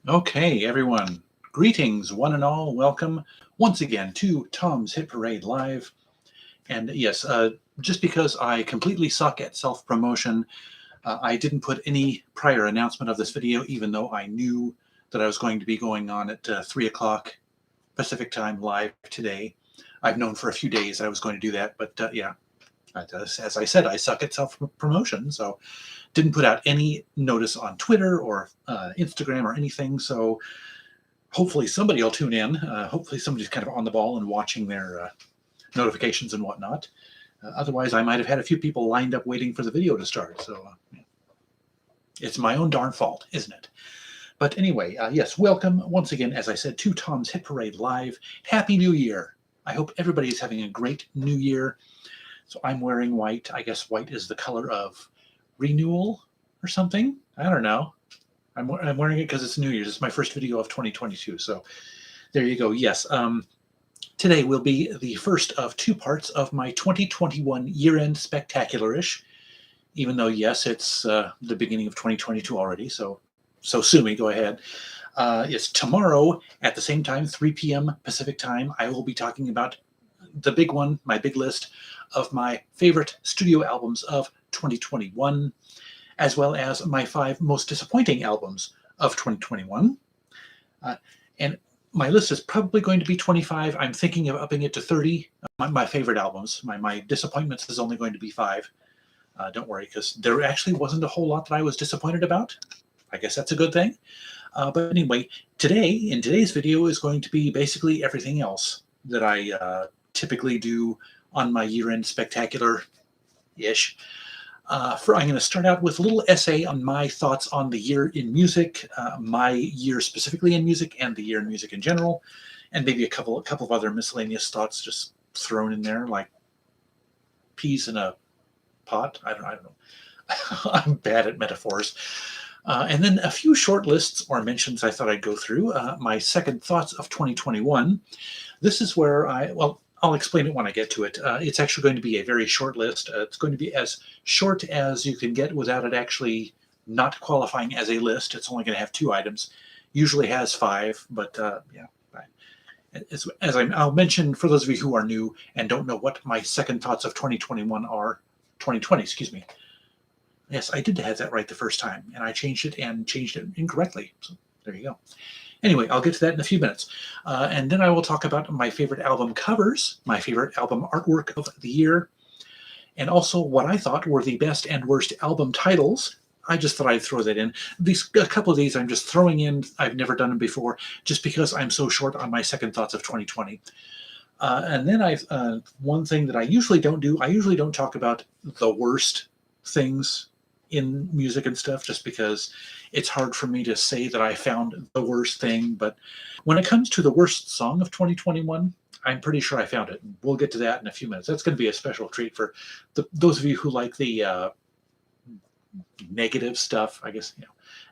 Okay, everyone. Greetings, one and all. Welcome once again to Tom's Hit Parade Live. And yes, just because I completely suck at self-promotion, I didn't put any prior announcement of this video, even though I knew that I was going to be going on at 3 o'clock Pacific time live today. I've known for a few days I was going to do that, but yeah, as I said, I suck at self-promotion, so didn't put out any notice on Twitter or Instagram or anything. So hopefully somebody will tune in. Hopefully somebody's kind of on the ball and watching their notifications and whatnot. Otherwise, I might have had a few people lined up waiting for the video to start. So it's my own darn fault, isn't it? But anyway, yes, welcome once again, as I said, to Tom's Hit Parade Live. Happy New Year. I hope everybody is having a great New Year. So I'm wearing white. I guess white is the color of renewal or something. I don't know. I'm wearing it because it's New Year's. It's my first video of 2022. So there you go. Yes. Today will be the first of two parts of my 2021 year-end spectacular-ish. Even though, yes, it's the beginning of 2022 already. So sue me. Go ahead. Yes, tomorrow at the same time, 3 p.m. Pacific time, I will be talking about the big one, my big list of my favorite studio albums of 2021, as well as my 5 most disappointing albums of 2021. And my list is probably going to be 25. I'm thinking of upping it to 30. My favorite albums. My disappointments is only going to be 5. Don't worry, because there actually wasn't a whole lot that I was disappointed about. I guess that's a good thing. But anyway, in today's video is going to be basically everything else that I typically do on my year-end spectacular-ish. I'm going to start out with a little essay on my thoughts on the year in music, my year specifically in music, and the year in music in general, and maybe a couple of other miscellaneous thoughts just thrown in there, like peas in a pot. I don't know. I'm bad at metaphors. And then a few short lists or mentions I thought I'd go through. My second thoughts of 2021. This is where I'll explain it when I get to it. It's actually going to be a very short list. It's going to be as short as you can get without it actually not qualifying as a list. It's only going to have 2 items. Usually has 5, but yeah. I'll mention for those of you who are new and don't know what my second thoughts of 2020, excuse me. Yes, I did have that right the first time, and I changed it incorrectly. So there you go. Anyway, I'll get to that in a few minutes. And then I will talk about my favorite album covers, my favorite album artwork of the year, and also what I thought were the best and worst album titles. I just thought I'd throw that in. A couple of these I'm just throwing in. I've never done them before, just because I'm so short on my second thoughts of 2020. And then one thing that I usually don't do, I usually don't talk about the worst things in music and stuff, just because it's hard for me to say that I found the worst thing. But when it comes to the worst song of 2021, I'm pretty sure I found it. We'll get to that in a few minutes. That's going to be a special treat for those of you who like the negative stuff, I guess,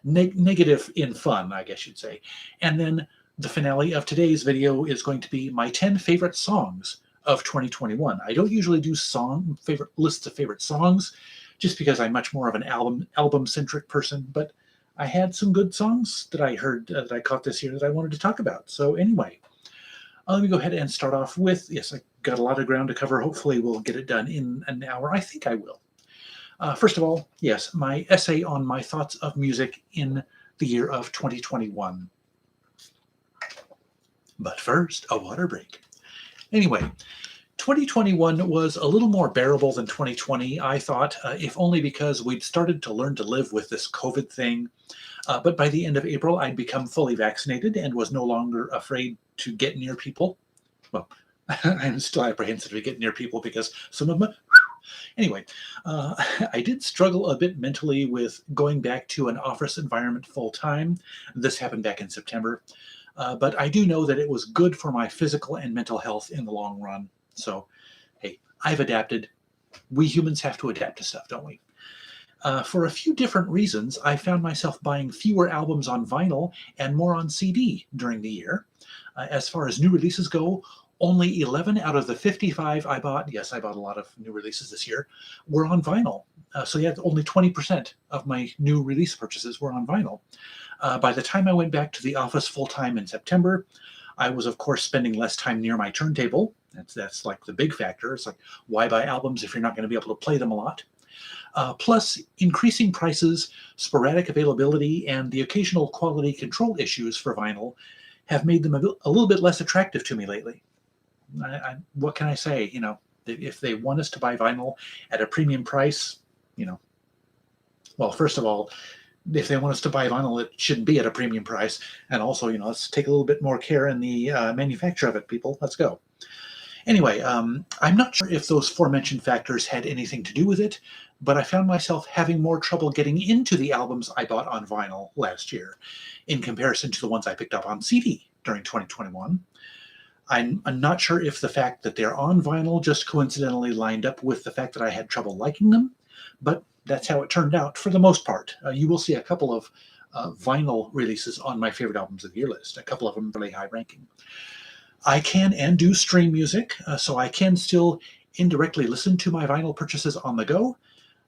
negative in fun, I guess you'd say. And then the finale of today's video is going to be my 10 favorite songs of 2021. I don't usually do lists of favorite songs, just because I'm much more of an album-centric person, but I had some good songs that I heard that I caught this year that I wanted to talk about. So anyway, let me go ahead and start off with, yes, I got a lot of ground to cover. Hopefully we'll get it done in an hour. I think I will. First of all, yes, my essay on my thoughts of music in the year of 2021. But first, a water break. Anyway, 2021 was a little more bearable than 2020, I thought, if only because we'd started to learn to live with this COVID thing. But by the end of April, I'd become fully vaccinated and was no longer afraid to get near people. Well, I'm still apprehensive to get near people because some of them... Anyway, I did struggle a bit mentally with going back to an office environment full-time. This happened back in September. But I do know that it was good for my physical and mental health in the long run. So, hey, I've adapted. We humans have to adapt to stuff, don't we? For a few different reasons, I found myself buying fewer albums on vinyl and more on CD during the year. As far as new releases go, only 11 out of the 55 I bought, yes, I bought a lot of new releases this year, were on vinyl. So yeah, only 20% of my new release purchases were on vinyl. By the time I went back to the office full-time in September, I was, of course, spending less time near my turntable. That's like the big factor. It's like, why buy albums if you're not going to be able to play them a lot? Plus, increasing prices, sporadic availability, and the occasional quality control issues for vinyl have made them a little bit less attractive to me lately. What can I say? You know, if they want us to buy vinyl at a premium price, you know, well, first of all, if they want us to buy vinyl, it shouldn't be at a premium price. And also, you know, let's take a little bit more care in the manufacture of it, people. Let's go. Anyway, I'm not sure if those aforementioned factors had anything to do with it, but I found myself having more trouble getting into the albums I bought on vinyl last year in comparison to the ones I picked up on CD during 2021. I'm not sure if the fact that they're on vinyl just coincidentally lined up with the fact that I had trouble liking them, but that's how it turned out for the most part. You will see a couple of vinyl releases on my favorite albums of the year list, a couple of them really high ranking. I can and do stream music, so I can still indirectly listen to my vinyl purchases on the go,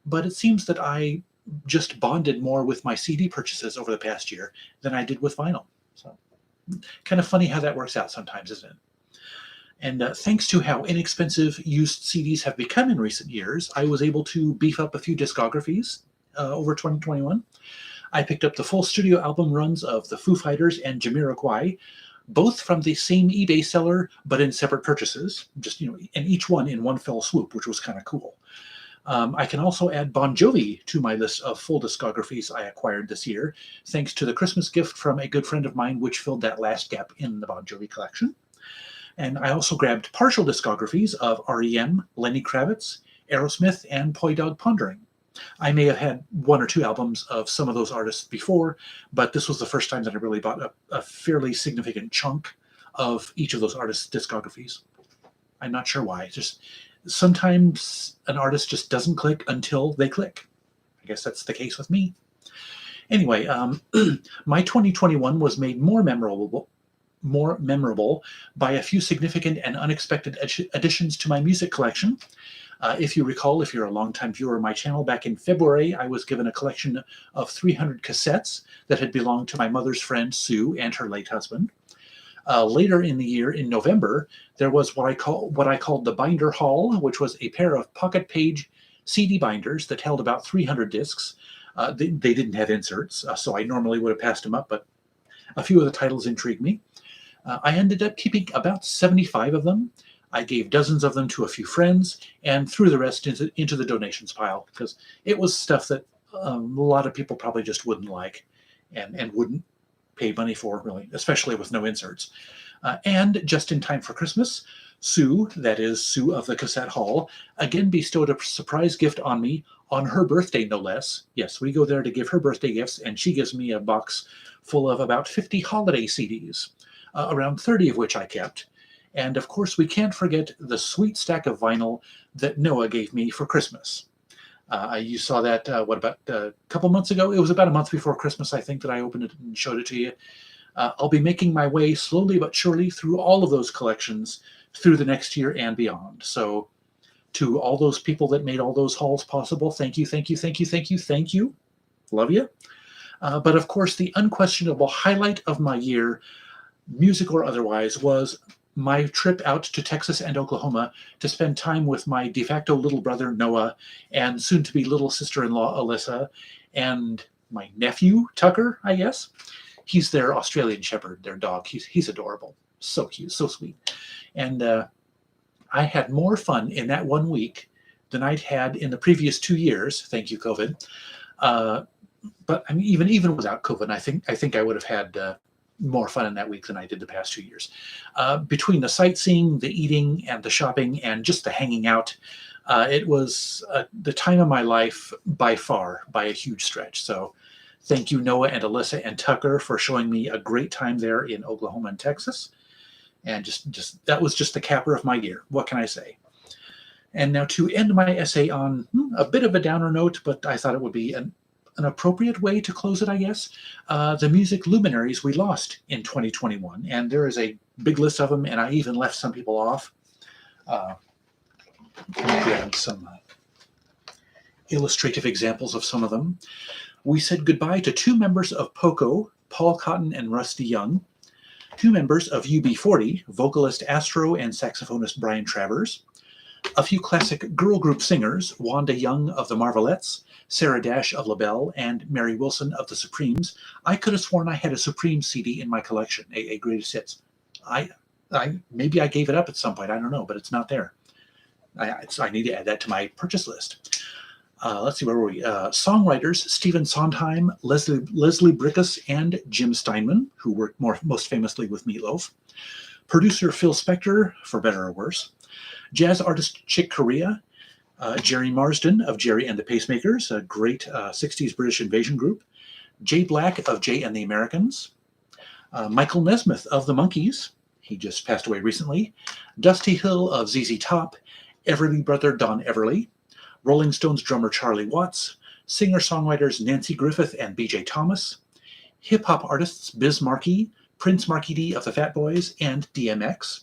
but it seems that I just bonded more with my CD purchases over the past year than I did with vinyl. So kind of funny how that works out sometimes, isn't it? And thanks to how inexpensive used CDs have become in recent years, I was able to beef up a few discographies over 2021. I picked up the full studio album runs of the Foo Fighters and Jamiroquai, both from the same eBay seller, but in separate purchases, just, you know, and each one in one fell swoop, which was kind of cool. I can also add Bon Jovi to my list of full discographies I acquired this year, thanks to the Christmas gift from a good friend of mine, which filled that last gap in the Bon Jovi collection. And I also grabbed partial discographies of REM, Lenny Kravitz, Aerosmith, and Poi Dog Pondering. I may have had one or two albums of some of those artists before, but this was the first time that I really bought a fairly significant chunk of each of those artists' discographies. I'm not sure why. Just sometimes an artist just doesn't click until they click. I guess that's the case with me. Anyway, my 2021 was made more memorable by a few significant and unexpected additions to my music collection. If you recall, if you're a longtime viewer of my channel, back in February, I was given a collection of 300 cassettes that had belonged to my mother's friend, Sue, and her late husband. Later in the year, in November, there was what I called the Binder Haul, which was a pair of pocket page CD binders that held about 300 discs. They didn't have inserts, so I normally would have passed them up, but a few of the titles intrigued me. I ended up keeping about 75 of them. I gave dozens of them to a few friends and threw the rest into the donations pile because it was stuff that a lot of people probably just wouldn't like and wouldn't pay money for, really, especially with no inserts. And just in time for Christmas, Sue, that is Sue of the Cassette Hall, again bestowed a surprise gift on me on her birthday, no less. Yes, we go there to give her birthday gifts, and she gives me a box full of about 50 holiday CDs, around 30 of which I kept. And of course, we can't forget the sweet stack of vinyl that Noah gave me for Christmas. You saw that, about a couple months ago? It was about a month before Christmas, I think, that I opened it and showed it to you. I'll be making my way slowly but surely through all of those collections through the next year and beyond. So to all those people that made all those hauls possible, thank you, thank you, thank you, thank you, thank you. Love you. But of course, the unquestionable highlight of my year, music or otherwise, was my trip out to Texas and Oklahoma to spend time with my de facto little brother, Noah, and soon-to-be little sister-in-law, Alyssa, and my nephew, Tucker, I guess. He's their Australian Shepherd, their dog. He's adorable. So cute, so sweet. And I had more fun in that 1 week than I'd had in the previous 2 years. Thank you, COVID. But I mean, even without COVID, I think I would have had more fun in that week than I did the past 2 years. Between the sightseeing, the eating, and the shopping, and just the hanging out, it was the time of my life by far, by a huge stretch. So thank you, Noah and Alyssa and Tucker, for showing me a great time there in Oklahoma and Texas. And just that was just the capper of my year. What can I say? And now to end my essay on a bit of a downer note, but I thought it would be an appropriate way to close it, I guess. The music luminaries we lost in 2021, and there is a big list of them, and I even left some people off. Grab some illustrative examples of some of them. We said goodbye to 2 members of Poco, Paul Cotton and Rusty Young, 2 members of UB40, vocalist Astro and saxophonist Brian Travers, a few classic girl group singers, Wanda Young of the Marvelettes, Sarah Dash of LaBelle, and Mary Wilson of the Supremes. I could have sworn I had a Supreme CD in my collection, a greatest hits. Maybe I gave it up at some point, I don't know, but it's not there. I need to add that to my purchase list. Let's see, where were we? Songwriters Stephen Sondheim, Leslie Brickus, and Jim Steinman, who worked most famously with Meatloaf. Producer Phil Spector, for better or worse. Jazz artist Chick Corea. Jerry Marsden of Jerry and the Pacemakers, a great 60s British invasion group. Jay Black of Jay and the Americans. Michael Nesmith of the Monkees. He just passed away recently. Dusty Hill of ZZ Top. Everly brother Don Everly. Rolling Stones drummer Charlie Watts, singer-songwriters Nancy Griffith and B.J. Thomas, hip-hop artists Biz Markie, Prince Markie D of the Fat Boys, and DMX,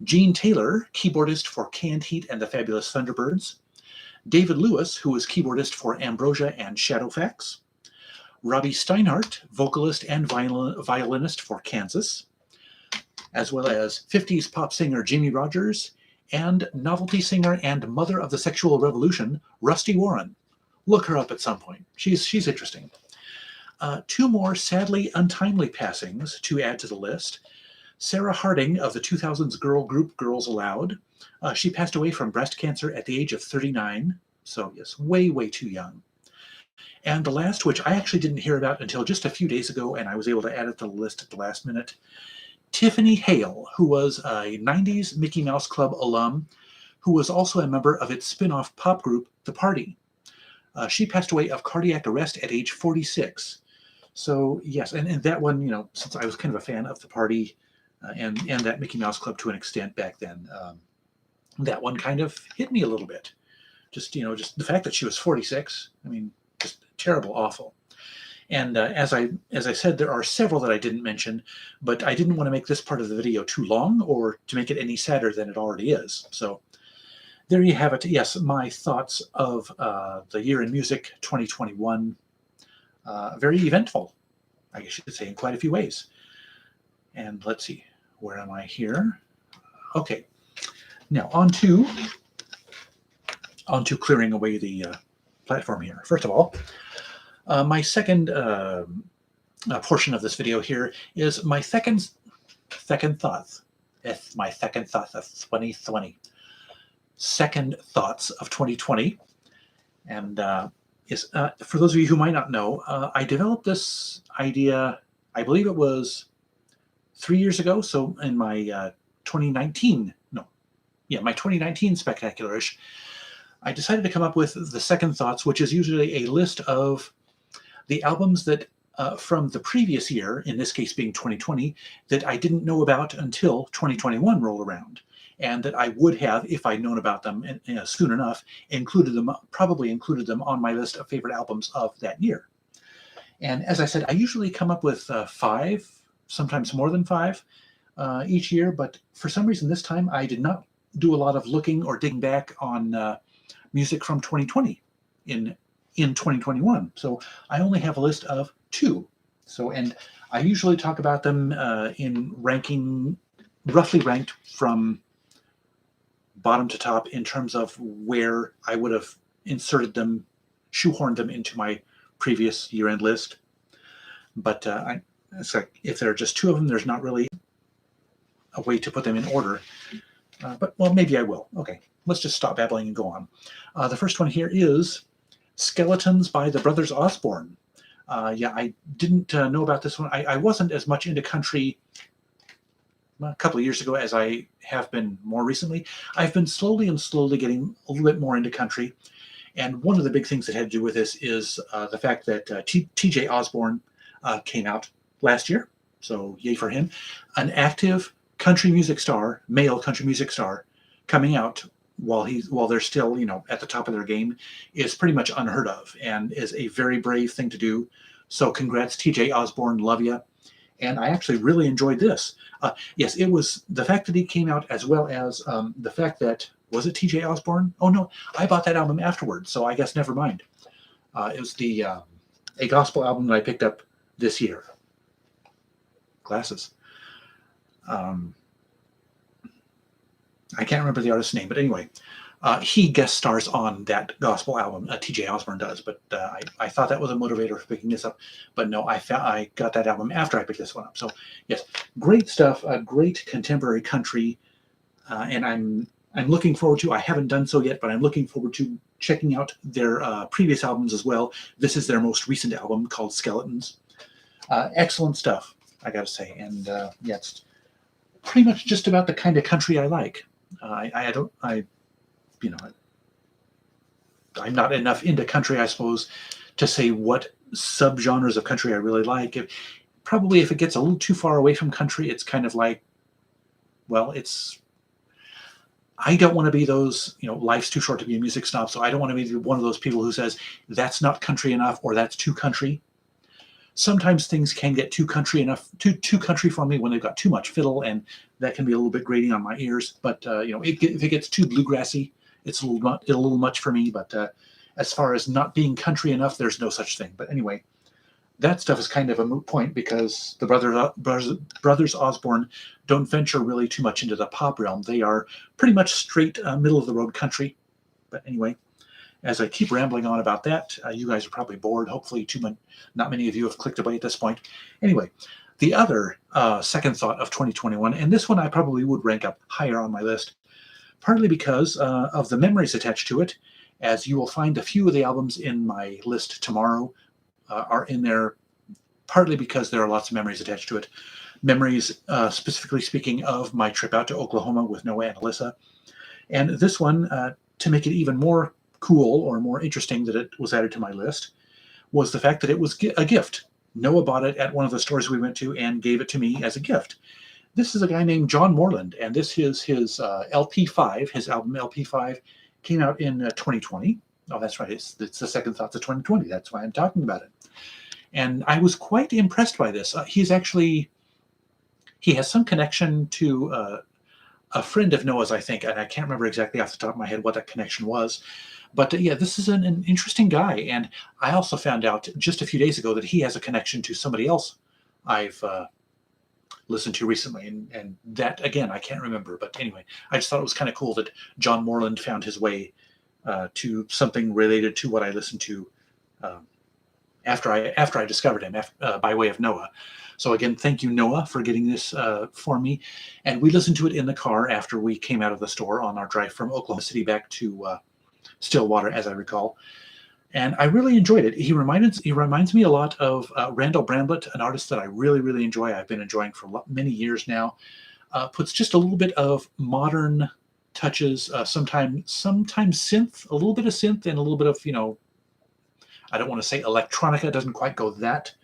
Gene Taylor, keyboardist for Canned Heat and the Fabulous Thunderbirds, David Lewis, who was keyboardist for Ambrosia and Shadowfax, Robbie Steinhardt, vocalist and violinist for Kansas, as well as 50s pop singer Jimmy Rogers, and novelty singer and mother of the sexual revolution, Rusty Warren. Look her up at some point. She's interesting. 2 more sadly untimely passings to add to the list. Sarah Harding of the 2000s girl group Girls Aloud. She passed away from breast cancer at the age of 39. So yes, way, way too young. And the last, which I actually didn't hear about until just a few days ago, and I was able to add it to the list at the last minute, Tiffany Hale, who was a 90s Mickey Mouse Club alum, who was also a member of its spin-off pop group, The Party. She passed away of cardiac arrest at age 46. So yes, and that one, you know, since I was kind of a fan of The Party and that Mickey Mouse Club to an extent back then, that one kind of hit me a little bit. Just the fact that she was 46, I mean, just terrible, awful. And as I said, there are several that I didn't mention, but I didn't want to make this part of the video too long or to make it any sadder than it already is. So there you have it. Yes, my thoughts of the year in music 2021. Very eventful, I guess you could say, in quite a few ways. And let's see, where am I here? Okay, now on to clearing away the platform here. First of all, my second portion of this video here is my second thoughts. My second thoughts of 2020. Second thoughts of 2020. And is for those of you who might not know, I developed this idea, I believe it was 3 years ago. So in my 2019 Spectacular-ish, I decided to come up with the second thoughts, which is usually a list of the albums that from the previous year, in this case being 2020, that I didn't know about until 2021 rolled around, and that I would have, if I'd known about them soon enough, probably included them on my list of favorite albums of that year. And as I said, I usually come up with 5, sometimes more than 5 each year, but for some reason this time I did not do a lot of looking or digging back on music from 2020 in 2021. So I only have a list of 2. So, and I usually talk about them in ranking, roughly ranked from bottom to top in terms of where I would have inserted them, shoehorned them into my previous year-end list. But it's like if there are just 2 of them, there's not really a way to put them in order. But, well, maybe I will. Okay, let's just stop babbling and go on. The first one here is Skeletons by the Brothers Osborne. Yeah, I didn't know about this one. I wasn't as much into country a couple of years ago as I have been more recently. I've been slowly getting a little bit more into country. And one of the big things that had to do with this is the fact that TJ Osborne came out last year. So yay for him. An active country music star, male country music star, coming out while they're still, at the top of their game, is pretty much unheard of and is a very brave thing to do. So congrats, TJ Osborne, love you. And I actually really enjoyed this. Yes, it was the fact that he came out, as well as the fact that, was it TJ Osborne? Oh no, I bought that album afterwards, so I guess never mind. It was a gospel album that I picked up this year. Glasses. I can't remember the artist's name, but anyway, he guest stars on that gospel album. TJ Osborne does, but I thought that was a motivator for picking this up. But no, I got that album after I picked this one up. So yes, great stuff, great contemporary country, and I'm looking forward to. I haven't done so yet, but I'm looking forward to checking out their previous albums as well. This is their most recent album called Skeletons. Excellent stuff, I got to say, and yeah, it's pretty much just about the kind of country I like. I'm not enough into country, I suppose, to say what subgenres of country I really like. Probably if it gets a little too far away from country, it's kind of like, well, I don't want to be those, life's too short to be a music snob, so I don't want to be one of those people who says that's not country enough or that's too country. Sometimes things can get too country enough, too country for me when they've got too much fiddle, and that can be a little bit grating on my ears. But if it gets too bluegrassy, it's a little much for me. But as far as not being country enough, there's no such thing. But anyway, that stuff is kind of a moot point because the brothers Osborne don't venture really too much into the pop realm. They are pretty much straight middle of the road country. But anyway, as I keep rambling on about that, you guys are probably bored. Hopefully, not many of you have clicked away at this point. Anyway, the other second thought of 2021, and this one I probably would rank up higher on my list, partly because of the memories attached to it, as you will find a few of the albums in my list tomorrow are in there, partly because there are lots of memories attached to it. Memories, specifically speaking of my trip out to Oklahoma with Noah and Alyssa. And this one, to make it even more cool or more interesting that it was added to my list, was the fact that it was a gift. Noah bought it at one of the stores we went to and gave it to me as a gift. This is a guy named John Moreland, and this is his LP5, his album LP5, came out in 2020. Oh, that's right. It's the second thoughts of 2020. That's why I'm talking about it. And I was quite impressed by this. He has some connection to a friend of Noah's, I think, and I can't remember exactly off the top of my head what that connection was. But yeah, this is an interesting guy. And I also found out just a few days ago that he has a connection to somebody else I've listened to recently. And that, again, I can't remember. But anyway, I just thought it was kind of cool that John Moreland found his way to something related to what I listened to after I discovered him by way of Noah. So again, thank you, Noah, for getting this for me. And we listened to it in the car after we came out of the store on our drive from Oklahoma City back to Stillwater, as I recall. And I really enjoyed it. He reminds me a lot of Randall Bramblett, an artist that I really, really enjoy. I've been enjoying for many years now. Puts just a little bit of modern touches, sometimes synth, a little bit of synth, and a little bit of, I don't want to say electronica. It doesn't quite go that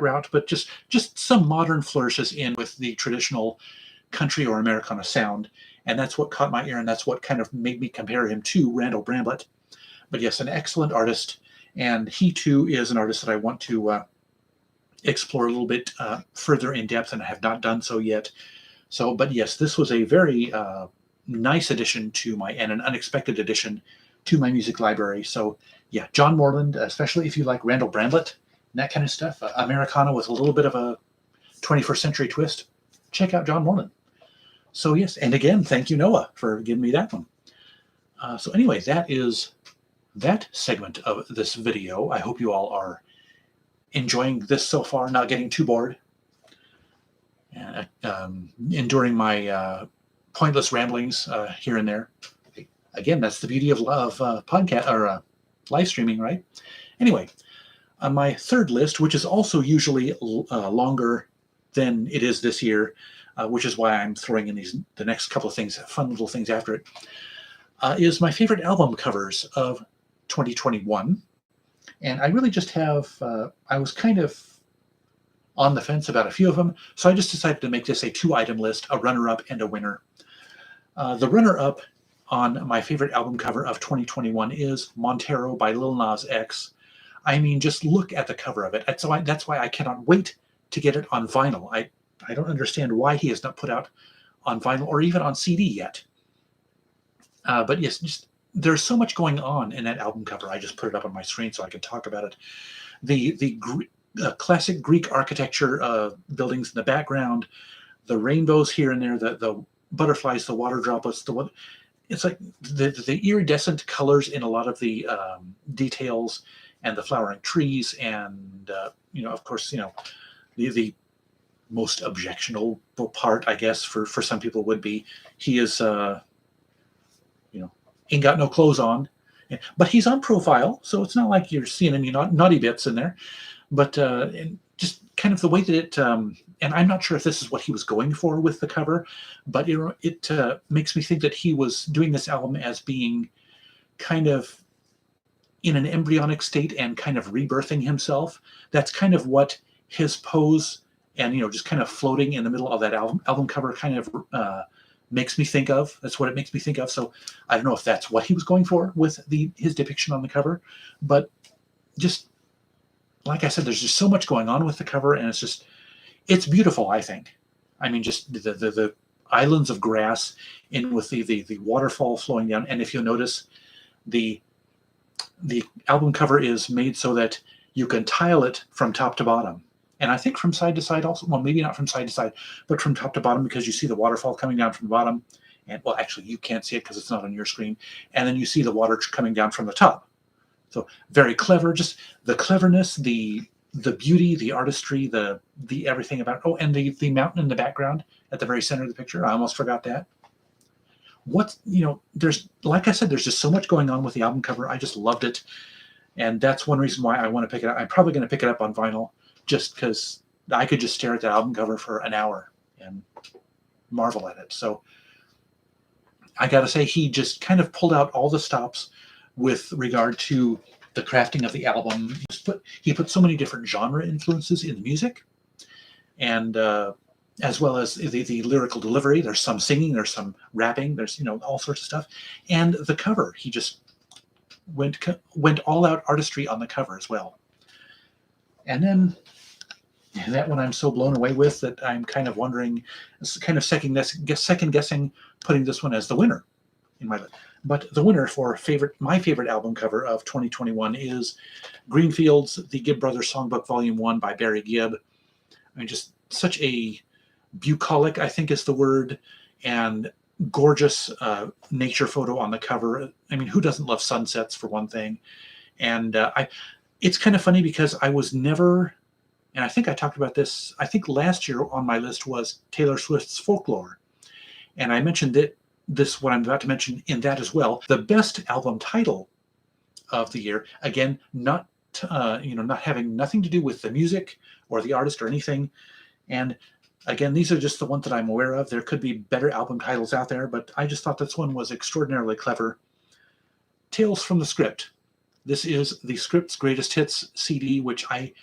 route, but just some modern flourishes in with the traditional country or Americana sound. And that's what caught my ear, and that's what kind of made me compare him to Randall Bramblett. But yes, an excellent artist, and he too is an artist that I want to explore a little bit further in depth, and I have not done so yet. So, but yes, this was a very nice addition and an unexpected addition to my music library. So yeah, John Moreland, especially if you like Randall Bramblett and that kind of stuff, Americana with a little bit of a 21st century twist, check out John Moreland. So yes, and again, thank you, Noah, for giving me that one. So anyway, that is that segment of this video. I hope you all are enjoying this so far, not getting too bored, and enduring my pointless ramblings here and there. Again, that's the beauty of podcast or live streaming, right? Anyway, on my third list, which is also usually longer than it is this year, which is why I'm throwing in the next couple of things, fun little things after it, is my favorite album covers of 2021. And I really just have, I was kind of on the fence about a few of them, so I just decided to make this a 2-item list, a runner-up and a winner. The runner-up on my favorite album cover of 2021 is Montero by Lil Nas X. I mean, just look at the cover of it. That's why I cannot wait to get it on vinyl. I don't understand why he has not put out on vinyl or even on CD yet. But yes, just there's so much going on in that album cover. I just put it up on my screen so I can talk about it. The classic Greek architecture buildings in the background, the rainbows here and there, the butterflies, the water droplets, it's like the iridescent colors in a lot of the details, and the flowering trees, and of course, the most objectionable part, I guess, for some people would be he is ain't got no clothes on, but he's on profile, so it's not like you're seeing any naughty bits in there. But and just kind of the way that it, and I'm not sure if this is what he was going for with the cover, but it makes me think that he was doing this album as being kind of in an embryonic state and kind of rebirthing himself. That's kind of what his pose and just kind of floating in the middle of that album cover kind of makes me think of. That's what it makes me think of. So I don't know if that's what he was going for with his depiction on the cover, but just like I said, there's just so much going on with the cover, and it's beautiful, I think. I mean, just the islands of grass in with the waterfall flowing down. And if you'll notice, the album cover is made so that you can tile it from top to bottom. And I think from side to side also. Well, maybe not from side to side, but from top to bottom, because you see the waterfall coming down from the bottom. And, well, actually, you can't see it because it's not on your screen. And then you see the water coming down from the top. So very clever, just the cleverness, the beauty, the artistry, the everything about it. Oh, and the mountain in the background at the very center of the picture. I almost forgot that. There's, like I said, there's just so much going on with the album cover. I just loved it. And that's one reason why I want to pick it up. I'm probably going to pick it up on vinyl just because I could just stare at that album cover for an hour and marvel at it. So I got to say, he just kind of pulled out all the stops with regard to the crafting of the album. He put so many different genre influences in the music, and as well as the lyrical delivery. There's some singing, there's some rapping, there's all sorts of stuff. And the cover, he just went all out artistry on the cover as well. And then that one I'm so blown away with that I'm kind of wondering, kind of second guessing putting this one as the winner in my list. But the winner for my favorite album cover of 2021 is Greenfield's The Gibb Brothers Songbook Volume 1 by Barry Gibb. I mean, just such a bucolic, I think is the word, and gorgeous nature photo on the cover. I mean, who doesn't love sunsets, for one thing? And it's kind of funny because I was never, and I think I talked about this, I think last year on my list was Taylor Swift's Folklore. And I mentioned that what I'm about to mention in that as well. The best album title of the year, again, not having nothing to do with the music or the artist or anything. And again, these are just the ones that I'm aware of. There could be better album titles out there, but I just thought this one was extraordinarily clever. Tales from the Script. This is the Script's Greatest Hits CD, which I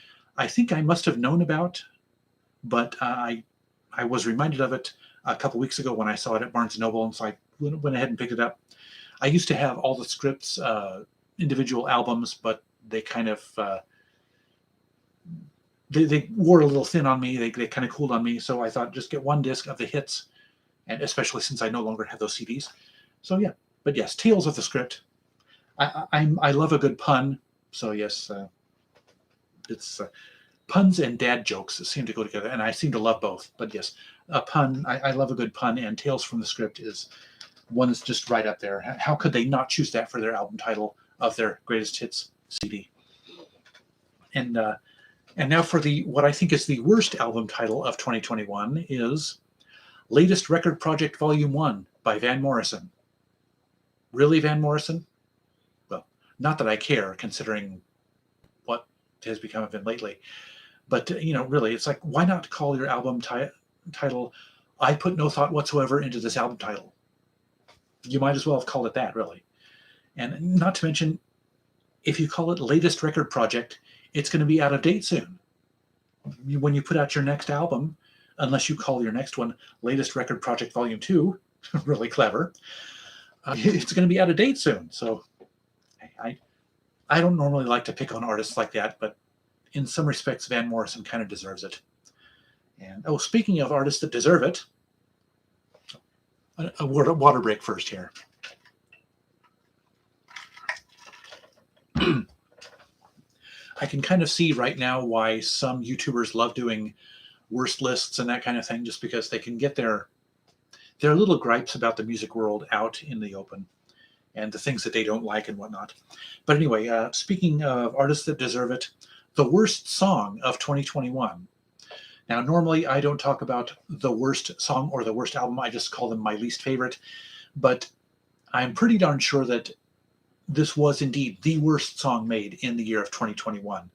think I must have known about, but I was reminded of it a couple weeks ago when I saw it at Barnes & Noble, and so I went ahead and picked it up. I used to have all the Script's individual albums, but they kind of they wore a little thin on me. They kind of cooled on me, so I thought just get one disc of the hits, and especially since I no longer have those CDs. So yeah, but yes, Tales of the Script. I love a good pun, so yes, it's puns and dad jokes seem to go together, and I seem to love both. But yes, a pun. I love a good pun, and Tales from the Script is one that's just right up there. How could they not choose that for their album title of their greatest hits CD? And now for what I think is the worst album title of 2021 is Latest Record Project Volume 1 by Van Morrison. Really, Van Morrison? Well, not that I care, considering what has become of him lately. But, really, it's like, why not call your album title, I Put No Thought Whatsoever into This Album Title? You might as well have called it that, really. And not to mention, if you call it Latest Record Project, it's going to be out of date soon. When you put out your next album, unless you call your next one Latest Record Project Volume 2, really clever, It's going to be out of date soon. So I don't normally like to pick on artists like that, but in some respects, Van Morrison kind of deserves it. And speaking of artists that deserve it, a water break first here. I can kind of see right now why some YouTubers love doing worst lists and that kind of thing, just because they can get their little gripes about the music world out in the open and the things that they don't like and whatnot. But anyway, speaking of artists that deserve it, the worst song of 2021. Now, normally I don't talk about the worst song or the worst album. I just call them my least favorite. But I'm pretty darn sure that this was indeed the worst song made in the year of 2021.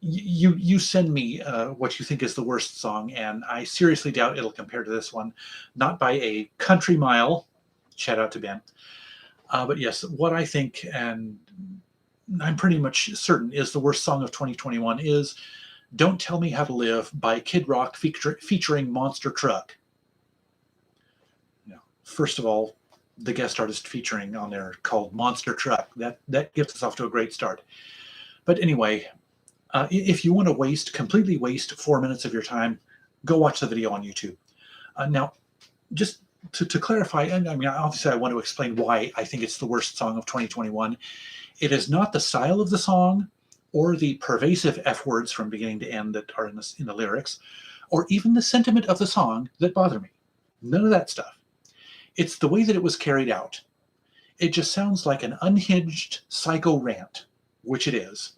You send me what you think is the worst song, and I seriously doubt it'll compare to this one. Not by a country mile. Shout out to Ben. But yes, what I think, and I'm pretty much certain, is the worst song of 2021 is Don't Tell Me How to Live by Kid Rock featuring Monster Truck. First of all, the guest artist featuring on there called Monster Truck. That gets us off to a great start. But anyway, if you want to completely waste 4 minutes of your time, go watch the video on YouTube. Now, just to clarify, and I mean, obviously I want to explain why I think it's the worst song of 2021. It is not the style of the song or the pervasive F words from beginning to end that are in the lyrics, or even the sentiment of the song that bother me. None of that stuff. It's the way that it was carried out. It just sounds like an unhinged psycho rant, which it is.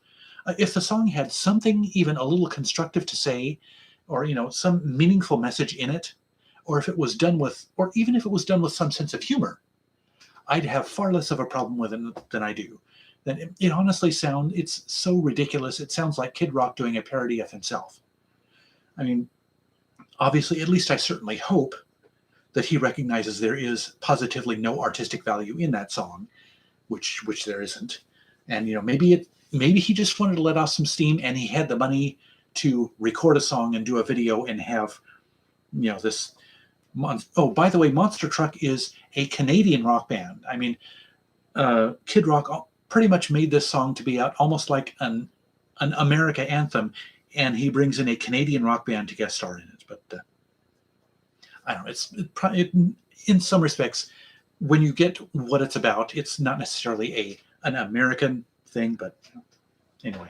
If the song had something even a little constructive to say, or some meaningful message in it, or if it was done with, or even if it was done with some sense of humor, I'd have far less of a problem with it than I do. Then it honestly it's so ridiculous. It sounds like Kid Rock doing a parody of himself. I mean, obviously, at least I certainly hope that he recognizes there is positively no artistic value in that song, which there isn't. And maybe he just wanted to let off some steam, and he had the money to record a song and do a video and have this. Oh, by the way, Monster Truck is a Canadian rock band. I mean, Kid Rock pretty much made this song to be out almost like an America anthem, and he brings in a Canadian rock band to guest star in it. But I don't know. In some respects, when you get what it's about, it's not necessarily an American thing. But anyway,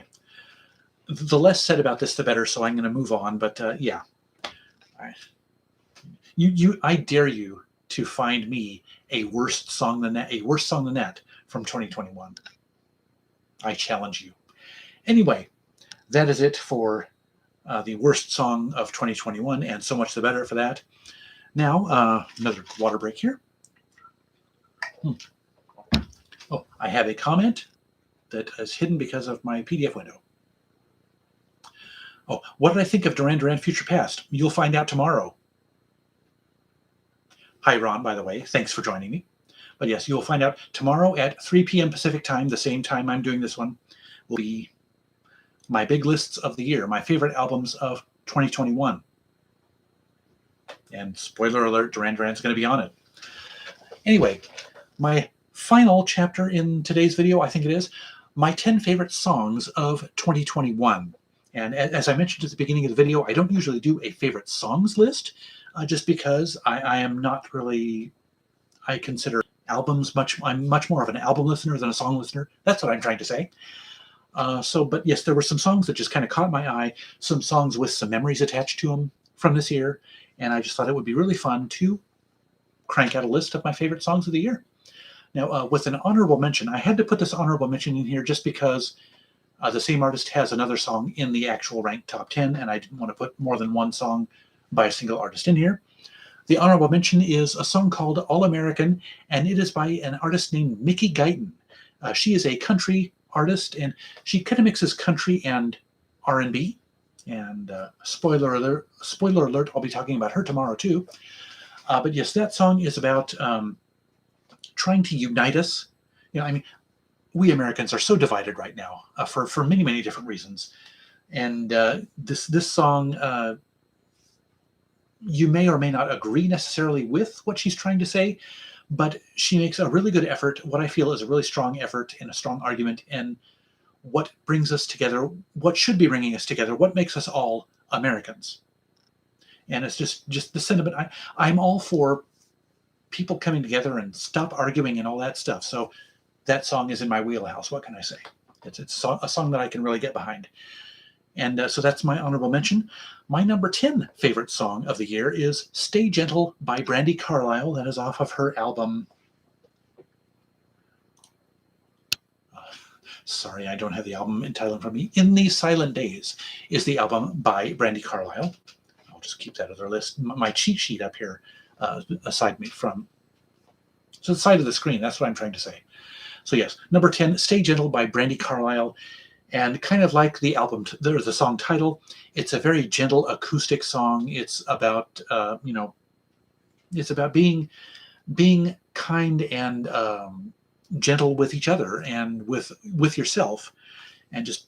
the less said about this, the better. So I'm going to move on. But yeah, I dare you to find me a worse song than that from 2021. I challenge you. Anyway, that is it for the worst song of 2021, and so much the better for that. Now, another water break here. Oh, I have a comment that is hidden because of my PDF window. Oh, what did I think of Duran Duran Future Past? You'll find out tomorrow. Hi, Ron, by the way. Thanks for joining me. But yes, you'll find out tomorrow at 3 p.m. Pacific time, the same time I'm doing this one, will be my big lists of the year, my favorite albums of 2021. And spoiler alert, Duran Duran's going to be on it. Anyway, my final chapter in today's video, I think it is, my 10 favorite songs of 2021. And as I mentioned at the beginning of the video, I don't usually do a favorite songs list, just because I am not really, I consider albums I'm much more of an album listener than a song listener. That's what I'm trying to say. But yes, there were some songs that just kind of caught my eye, some songs with some memories attached to them from this year. And I just thought it would be really fun to crank out a list of my favorite songs of the year. Now, with an honorable mention, I had to put this honorable mention in here just because the same artist has another song in the actual ranked top 10, and I didn't want to put more than one song by a single artist in here. The honorable mention is a song called All American, and it is by an artist named Mickey Guyton. She is a country artist, and she kind of mixes country and R&B. And spoiler alert, I'll be talking about her tomorrow too. But yes, that song is about trying to unite us. I mean, we Americans are so divided right now for many, many different reasons. And this song, you may or may not agree necessarily with what she's trying to say, but she makes a really good effort, what I feel is a really strong effort and a strong argument in what brings us together, what should be bringing us together, what makes us all Americans. And it's just the sentiment. I'm all for people coming together and stop arguing and all that stuff. So that song is in my wheelhouse. What can I say? It's a song that I can really get behind. And so that's my honorable mention. My number 10 favorite song of the year is Stay Gentle by Brandi Carlile. That is off of her album. Sorry, I don't have the album entitled from me. In These Silent Days is the album by Brandi Carlile. I'll just keep that other list. My cheat sheet up here aside me from. So the side of the screen, that's what I'm trying to say. So yes, number 10, Stay Gentle by Brandi Carlile. And kind of like the album, there's the song title. It's a very gentle acoustic song. It's about, it's about being kind and gentle with each other and with yourself, and just,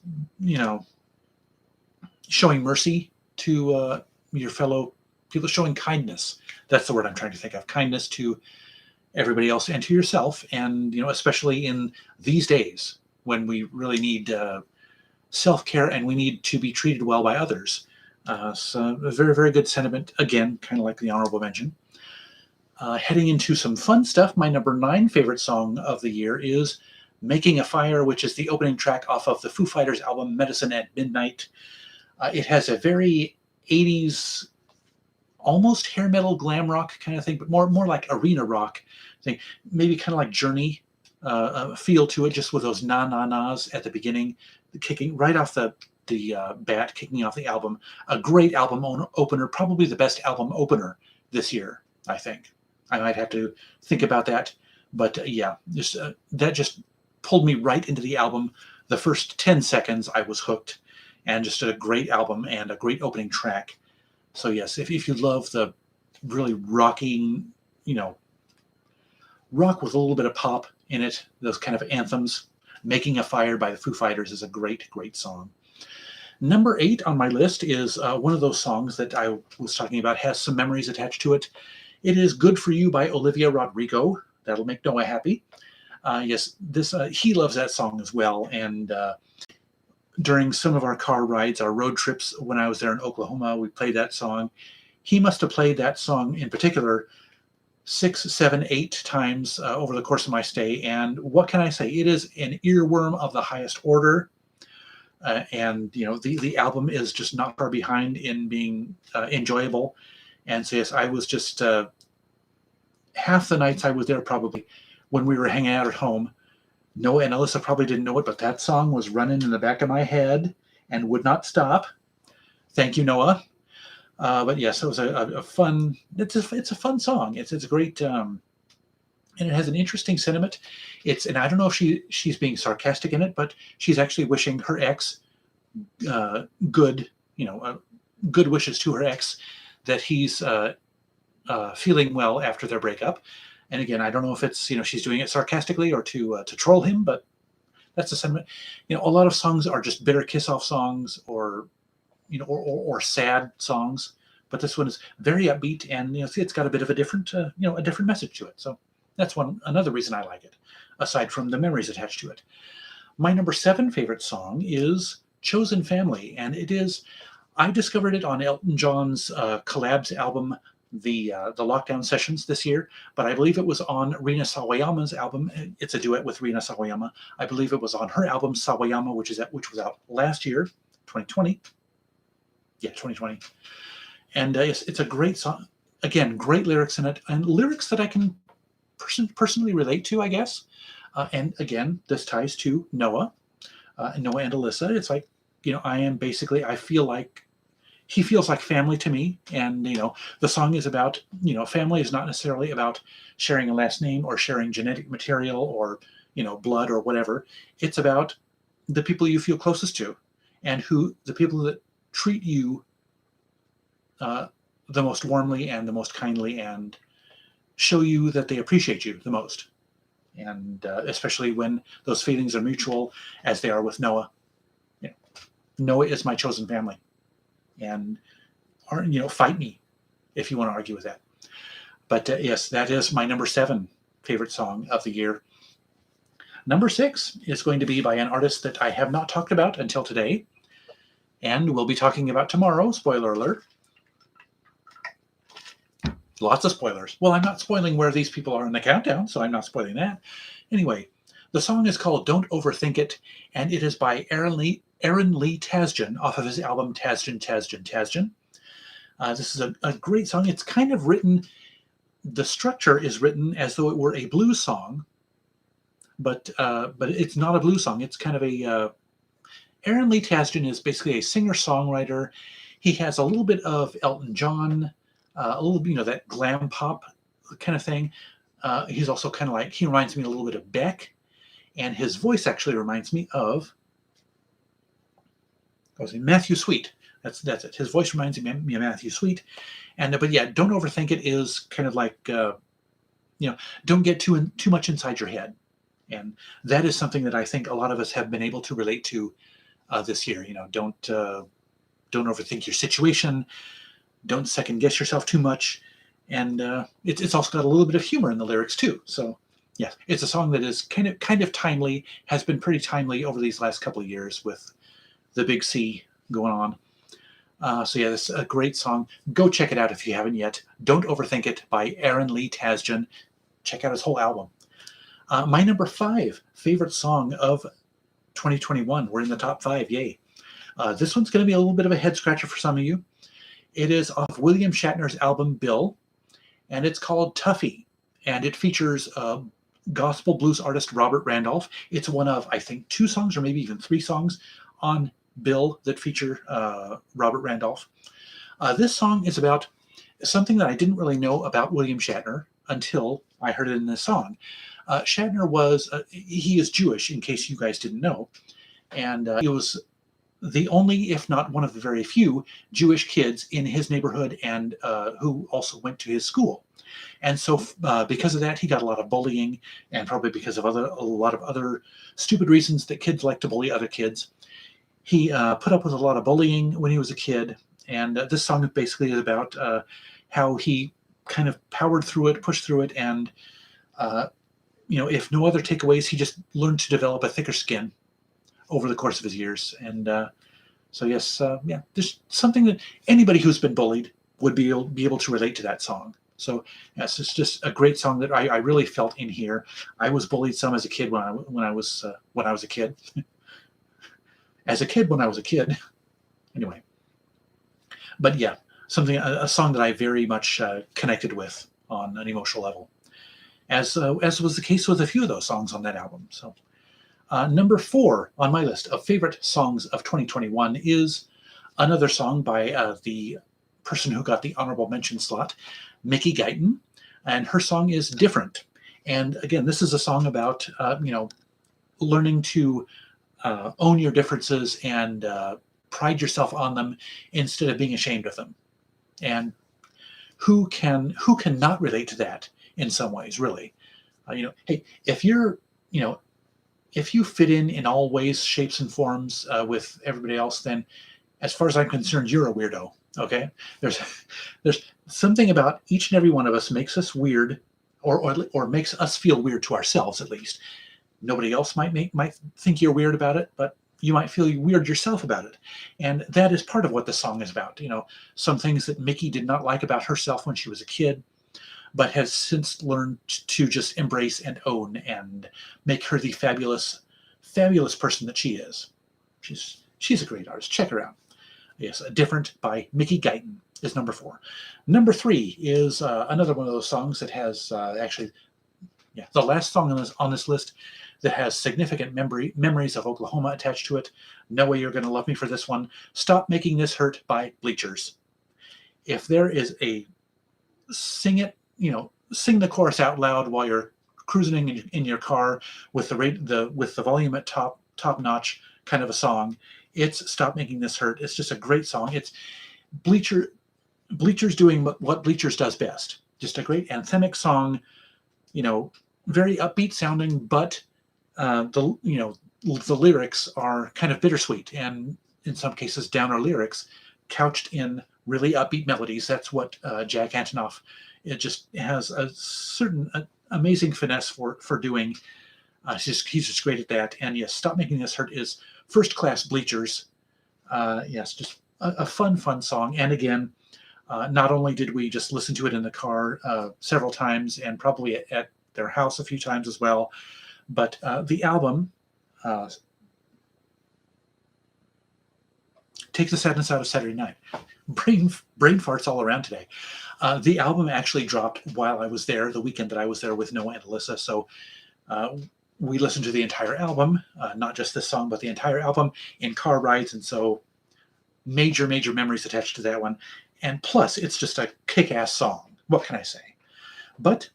showing mercy to your fellow people, showing kindness. That's the word I'm trying to think of. Kindness to everybody else and to yourself. And, especially in these days when we really need self-care and we need to be treated well by others. So a very, very good sentiment. Again, kind of like the honorable mention. Heading into some fun stuff, my number 9 favorite song of the year is Making a Fire, which is the opening track off of the Foo Fighters album Medicine at Midnight. It has a very 80s, almost hair metal glam rock kind of thing, but more like arena rock thing. Maybe kind of like Journey feel to it, just with those na-na-nas at the beginning, kicking right off the bat, kicking off the album. A great album opener, probably the best album opener this year, I think. I might have to think about that, but yeah, that just pulled me right into the album. The first 10 seconds, I was hooked, and just a great album and a great opening track. So yes, if you love the really rocking, rock with a little bit of pop in it, those kind of anthems, Making a Fire by the Foo Fighters is a great, great song. Number 8 on my list is one of those songs that I was talking about, has some memories attached to it. It is Good For You by Olivia Rodrigo. That'll make Noah happy. Yes, he loves that song as well. And during some of our car rides, our road trips when I was there in Oklahoma, we played that song. He must have played that song in particular 6, 7, 8 times over the course of my stay. And what can I say? It is an earworm of the highest order. And the album is just not far behind in being enjoyable. And so yes, I was just half the nights I was there, probably when we were hanging out at home, Noah and Alyssa probably didn't know it, but that song was running in the back of my head and would not stop. Thank you, Noah. But yes, it was a fun. It's a fun song. It's a great, and it has an interesting sentiment. And I don't know if she's being sarcastic in it, but she's actually wishing her ex good wishes to her ex, that he's feeling well after their breakup. And again, I don't know if it's she's doing it sarcastically or to troll him, but that's the sentiment. A lot of songs are just bitter kiss-off songs, or or sad songs, but this one is very upbeat, and it's got a bit of a different a different message to it. So that's another reason I like it, aside from the memories attached to it. My number 7 favorite song is Chosen Family, and I discovered it on Elton John's collabs album, the Lockdown Sessions this year, but I believe it was on Rina Sawayama's album. It's a duet with Rina Sawayama. I believe it was on her album Sawayama, which was out last year, 2020. Yeah, 2020. And it's a great song. Again, great lyrics in it, and lyrics that I can personally relate to, I guess. And again, this ties to Noah and Alyssa. It's like, I feel like he feels like family to me. And, the song is about, family is not necessarily about sharing a last name or sharing genetic material or, blood or whatever. It's about the people you feel closest to, and the people that treat you the most warmly and the most kindly, and show you that they appreciate you the most. And especially when those feelings are mutual, as they are with Noah. Noah is my chosen family. And, fight me if you want to argue with that. But yes, that is my number 7 favorite song of the year. Number 6 is going to be by an artist that I have not talked about until today, and we'll be talking about tomorrow. Spoiler alert. Lots of spoilers. Well, I'm not spoiling where these people are in the countdown, so I'm not spoiling that. Anyway, the song is called Don't Overthink It, and it is by Aaron Lee Tasjan off of his album Tasjan. This is a great song. It's kind of written, the structure is written as though it were a blues song, but it's not a blues song. It's kind of a... Aaron Lee Tasjan is basically a singer-songwriter. He has a little bit of Elton John, a little, that glam pop kind of thing. He's also kind of like, he reminds me a little bit of Beck, and his voice actually reminds me of Matthew Sweet. That's it. His voice reminds me of Matthew Sweet. And but yeah, Don't Overthink It is kind of like don't get too much inside your head, and that is something that I think a lot of us have been able to relate to this year. Don't overthink your situation. Don't second guess yourself too much, and it's also got a little bit of humor in the lyrics too. So yes, it's a song that is kind of timely, has been pretty timely over these last couple of years with the big C going on. So yeah, this is a great song. Go check it out if you haven't yet. Don't Overthink It by Aaron Lee Tasjan. Check out his whole album. My number 5 favorite song of 2021. We're in the top 5. Yay. This one's going to be a little bit of a head scratcher for some of you. It is off William Shatner's album Bill, and it's called Tuffy, and it features gospel blues artist Robert Randolph. It's one of, I think, 2 songs or maybe even 3 songs on Bill that feature Robert Randolph. This song is about something that I didn't really know about William Shatner until I heard it in this song. Shatner he is Jewish, in case you guys didn't know, and he was the only, if not one of the very few, Jewish kids in his neighborhood and who also went to his school. And so because of that, he got a lot of bullying, and probably because of a lot of other stupid reasons that kids like to bully other kids. He put up with a lot of bullying when he was a kid, and this song basically is about how he kind of powered through it, pushed through it, and if no other takeaways, he just learned to develop a thicker skin over the course of his years. And so yes, there's something that anybody who's been bullied would be able to relate to that song. So yes, it's just a great song that I really felt in here. I was bullied some as a kid when I was a kid. As a kid when I was a kid. Anyway, but yeah, a song that I very much connected with on an emotional level, as was the case with a few of those songs on that album. So. Number 4 on my list of favorite songs of 2021 is another song by the person who got the honorable mention slot, Mickey Guyton, and her song is Different. And again, this is a song about learning to own your differences and pride yourself on them instead of being ashamed of them. And who can not relate to that in some ways, really? Hey, if you fit in all ways, shapes, and forms with everybody else, then as far as I'm concerned, you're a weirdo. Okay? There's something about each and every one of us makes us weird, or makes us feel weird to ourselves, at least. Nobody else might think you're weird about it, but you might feel weird yourself about it. And that is part of what the song is about. Some things that Mickey did not like about herself when she was a kid, but has since learned to just embrace and own and make her the fabulous, fabulous person that she is. She's a great artist. Check her out. Yes, Different by Mickey Guyton is number 4. Number 3 is another one of those songs that has the last song on this list that has significant memories of Oklahoma attached to it. No Way You're Gonna Love Me for this one. Stop Making This Hurt by Bleachers. If there is a sing the chorus out loud while you're cruising in your car with the volume at top notch kind of a song, it's Stop Making This Hurt. It's just a great song. It's Bleachers doing what Bleachers does best. Just a great anthemic song, very upbeat sounding, but the lyrics are kind of bittersweet, and in some cases downer lyrics couched in really upbeat melodies. That's what Jack Antonoff, it just has a certain amazing finesse for doing. He's just great at that. And yes, Stop Making This Hurt is first class Bleachers. Yes, just a fun song. And again, not only did we just listen to it in the car several times and probably at their house a few times as well, but the album, Take the Sadness Out of Saturday Night. Brain farts all around today. The album actually dropped while I was there, the weekend that I was there with Noah and Alyssa. So we listened to the entire album, not just this song, but the entire album in car rides. And so major memories attached to that one. And plus, it's just a kick-ass song. What can I say? But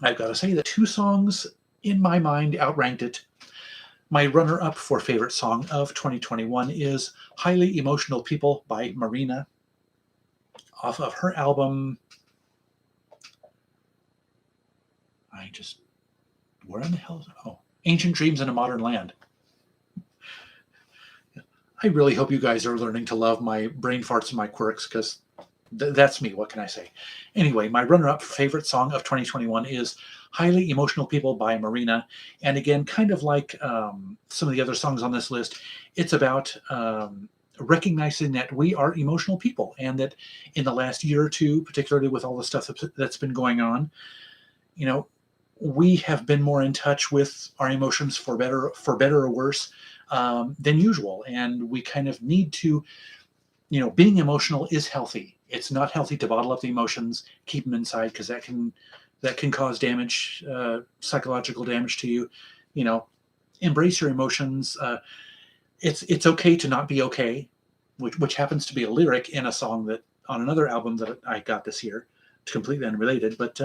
I've got to say the two songs in my mind outranked it. My runner-up for favorite song of 2021 is Highly Emotional People by Marina, off of her album. Where in the hell is it? Oh, Ancient Dreams in a Modern Land. I really hope you guys are learning to love my brain farts and my quirks, because that's me. What can I say? Anyway, my runner-up for favorite song of 2021 is Highly Emotional People by Marina. And again, kind of like some of the other songs on this list, it's about recognizing that we are emotional people, and that in the last year or two, particularly with all the stuff that's been going on, you know, we have been more in touch with our emotions for better or worse than usual. And we kind of need to, being emotional is healthy. It's not healthy to bottle up the emotions, keep them inside, because that can cause damage, psychological damage to you. Embrace your emotions. It's okay to not be okay, which happens to be a lyric in a song that on another album that I got this year. It's completely unrelated, but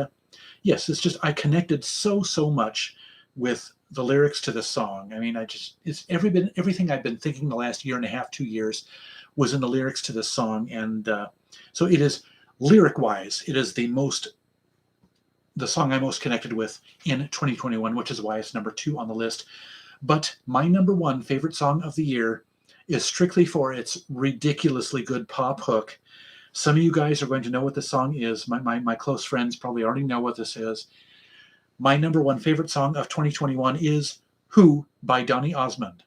yes, it's just I connected so much with the lyrics to this song. I mean, it's everything I've been thinking the last year and a half, 2 years, was in the lyrics to this song. And so it is, lyric-wise, it is the song I'm most connected with in 2021, which is why it's number 2 on the list. But my number 1 favorite song of the year is strictly for its ridiculously good pop hook. Some of you guys are going to know what this song is. My close friends probably already know what this is. My number 1 favorite song of 2021 is Who by Donny Osmond.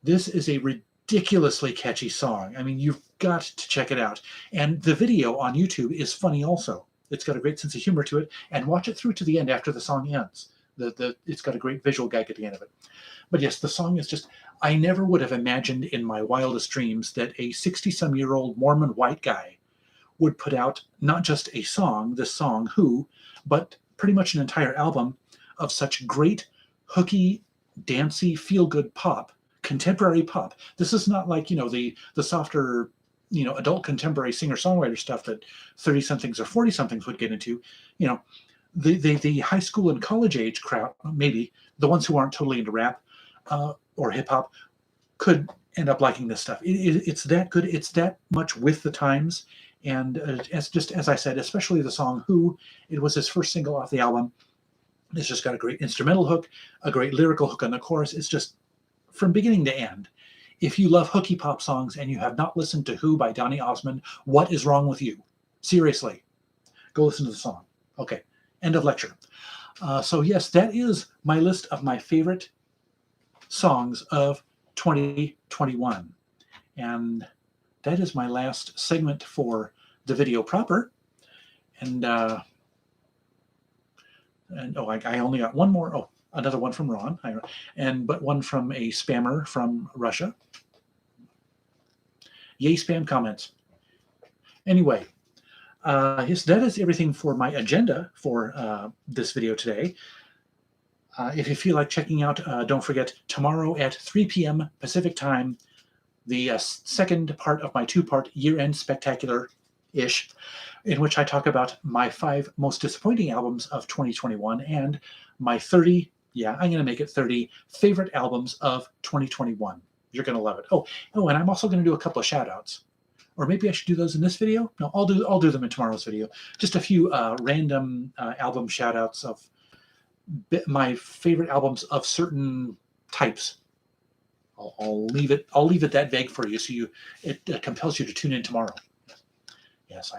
This is a ridiculously catchy song. I mean, you've got to check it out. And the video on YouTube is funny also. It's got a great sense of humor to it. And watch it through to the end after the song ends. It's got a great visual gag at the end of it. But yes, the song is just, I never would have imagined in my wildest dreams that a 60-some-year-old Mormon white guy would put out not just a song, this song, Who, but pretty much an entire album of such great, hooky, dancey, feel-good pop, contemporary pop. This is not like, the softer, adult contemporary singer-songwriter stuff that 30-somethings or 40-somethings would get into. The high school and college age crowd, maybe, the ones who aren't totally into rap or hip-hop, could end up liking this stuff. It's that good. It's that much with the times. And as I said, especially the song Who, it was his first single off the album. It's just got a great instrumental hook, a great lyrical hook on the chorus. It's just, from beginning to end, if you love hooky pop songs and you have not listened to Who by Donny Osmond, what is wrong with you? Seriously, go listen to the song. Okay, end of lecture. So yes, that is my list of my favorite songs of 2021. And that is my last segment for the video proper. And I only got one more. Oh, another one from Ron, but one from a spammer from Russia. Yay, spam comments. Anyway, yes, that is everything for my agenda for this video today. If you feel like checking out, don't forget, tomorrow at 3 p.m. Pacific time, the second part of my 2-part year-end spectacular-ish, in which I talk about my 5 most disappointing albums of 2021 and my 30, I'm going to make it 30, favorite albums of 2021. You're going to love it. Oh, and I'm also going to do a couple of shout-outs. Or maybe I should do those in this video? No, I'll do them in tomorrow's video. Just a few random album shout-outs of my favorite albums of certain types. I'll leave it that vague for you, so it compels you to tune in tomorrow. Yes,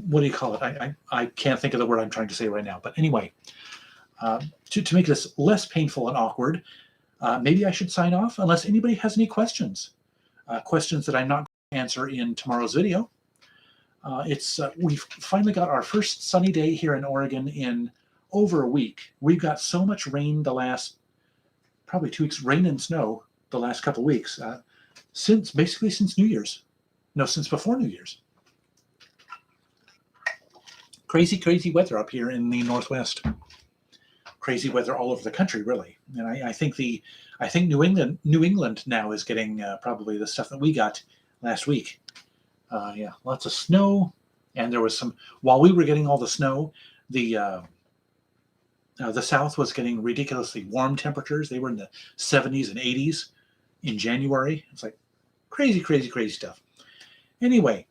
what do you call it? I can't think of the word I'm trying to say right now. But anyway, to make this less painful and awkward, maybe I should sign off unless anybody has any questions. Questions that I'm not going to answer in tomorrow's video. We've finally got our first sunny day here in Oregon in over a week. We've got so much rain the last probably 2 weeks, rain and snow the last couple of weeks, since New Year's. No, since before New Year's. Crazy weather up here in the Northwest. Crazy weather all over the country, really. And I think New England now is getting probably the stuff that we got last week. Yeah, lots of snow, and there was some. While we were getting all the snow, the South was getting ridiculously warm temperatures. They were in the 70s and 80s in January. It's like crazy stuff. Anyway,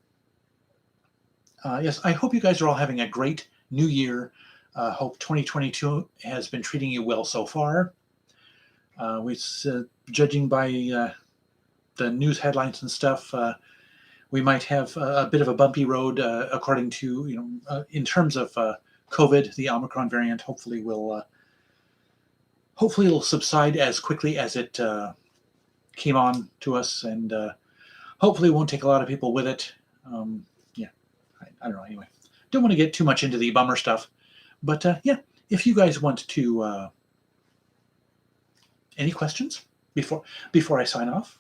yes, I hope you guys are all having a great new year. Hope 2022 has been treating you well so far. Judging by the news headlines and stuff, we might have a bit of a bumpy road, according to, in terms of COVID, the Omicron variant. Hopefully it'll subside as quickly as it came on to us, and hopefully it won't take a lot of people with it. Yeah, I don't know. Anyway, don't want to get too much into the bummer stuff, but yeah, if you guys want to, any questions before I sign off?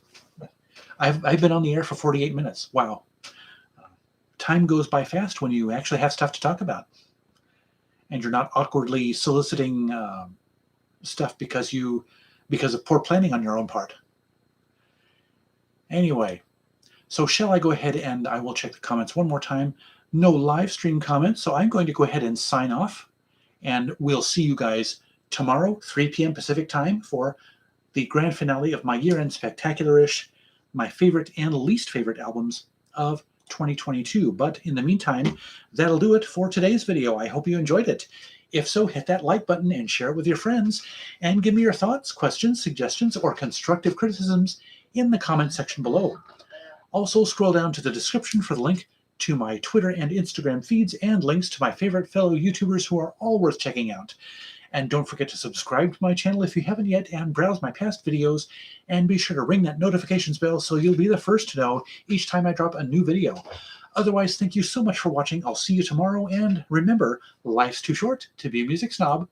I've been on the air for 48 minutes. Wow. Time goes by fast when you actually have stuff to talk about. And you're not awkwardly soliciting stuff because of poor planning on your own part. Anyway, so shall I go ahead and I will check the comments one more time. No live stream comments, so I'm going to go ahead and sign off. And we'll see you guys tomorrow, 3 p.m. Pacific time, for the grand finale of my year-end spectacular-ish, my favorite and least favorite albums of 2022. But in the meantime, that'll do it for today's video. I hope you enjoyed it. If so, hit that like button and share it with your friends, and give me your thoughts, questions, suggestions, or constructive criticisms in the comment section below. Also, scroll down to the description for the link to my Twitter and Instagram feeds and links to my favorite fellow YouTubers who are all worth checking out. And don't forget to subscribe to my channel if you haven't yet, and browse my past videos, and be sure to ring that notifications bell so you'll be the first to know each time I drop a new video. Otherwise, thank you so much for watching. I'll see you tomorrow, and remember, life's too short to be a music snob.